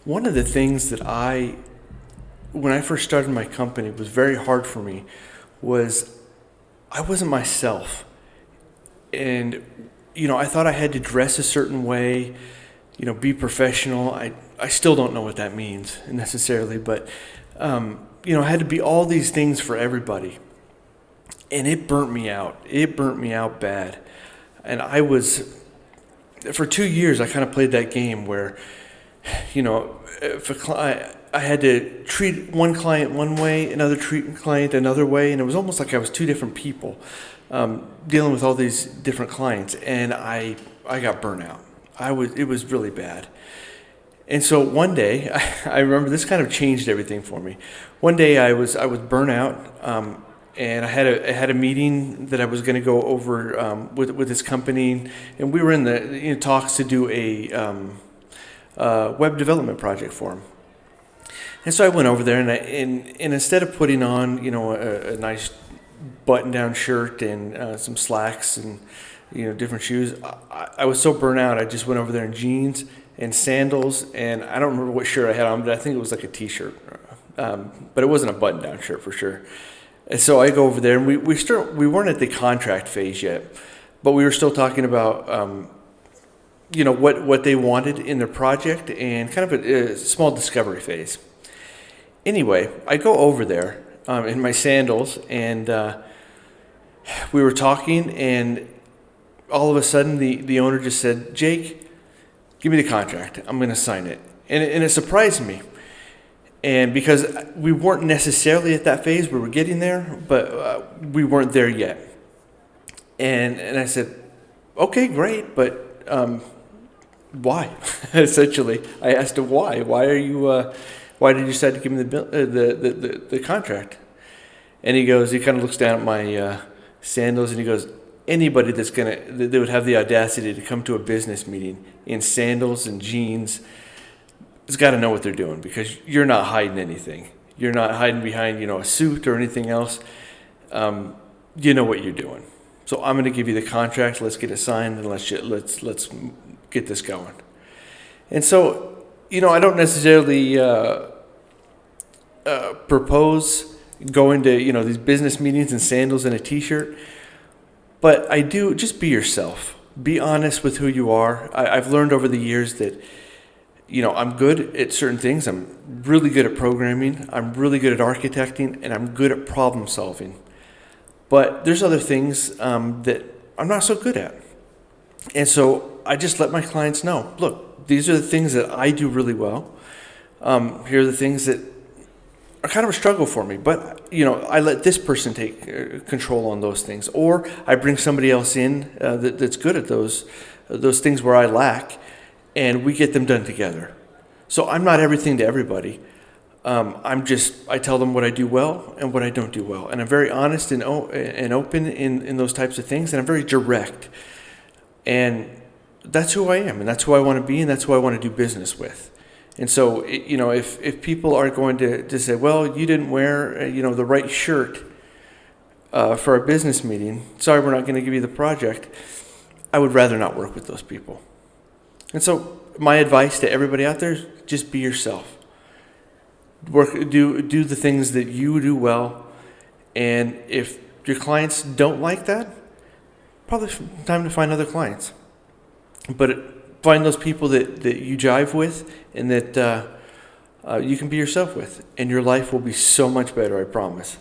One of the things that when I first started my company, was very hard for me was I wasn't myself. And, I thought I had to dress a certain way, be professional. I still don't know what that means necessarily, but, I had to be all these things for everybody. And it burnt me out. It burnt me out bad. And for 2 years, I kind of played that game where, if I had to treat one client one way, another client another way, and it was almost like I was two different people dealing with all these different clients, and I got burnt out. It was really bad. And so one day, I remember this kind of changed everything for me. One day I was burnt out, and I had a meeting that I was going to go over with this company, and we were in the talks to do a web development project for them. And so I went over there, and instead of putting on a nice button-down shirt and some slacks and different shoes, I was so burnt out. I just went over there in jeans and sandals, and I don't remember what shirt I had on, but I think it was like a t-shirt, but it wasn't a button-down shirt for sure. And so I go over there, and we weren't at the contract phase yet, but we were still talking about what they wanted in their project and kind of a small discovery phase. Anyway, I go over there in my sandals, and we were talking, and all of a sudden the owner just said, "Jake, give me the contract. I'm going to sign it." And it surprised me. And because we weren't necessarily at that phase, we were getting there, but we weren't there yet. And I said, "Okay, great, but why?" Essentially, I asked him why. Why did you decide to give me the contract? And he kind of looks down at my sandals, and he goes, "Anybody that would have the audacity to come to a business meeting in sandals and jeans has got to know what they're doing, because you're not hiding anything. You're not hiding behind a suit or anything else. You know what you're doing. So I'm going to give you the contract. Let's get it signed, and let's get this going." And so, I don't necessarily propose going to these business meetings in sandals and a t-shirt, but I do. Just be yourself. Be honest with who you are. I've learned over the years that I'm good at certain things. I'm really good at programming. I'm really good at architecting, and I'm good at problem solving. But there's other things that I'm not so good at. And so I just let my clients know, look, these are the things that I do really well. Here are the things that are kind of a struggle for me. But, I let this person take control on those things. Or I bring somebody else in that's good at those things where I lack, and we get them done together. So I'm not everything to everybody. I tell them what I do well and what I don't do well. And I'm very honest and open in those types of things. And I'm very direct. And that's who I am. And that's who I want to be. And that's who I want to do business with. And so, if people are going to say, well, you didn't wear, the right shirt for a business meeting, sorry, we're not going to give you the project, I would rather not work with those people. And so my advice to everybody out there is just be yourself. Do the things that you do well. And if your clients don't like that, probably time to find other clients. But find those people that you jive with and that you can be yourself with. And your life will be so much better, I promise.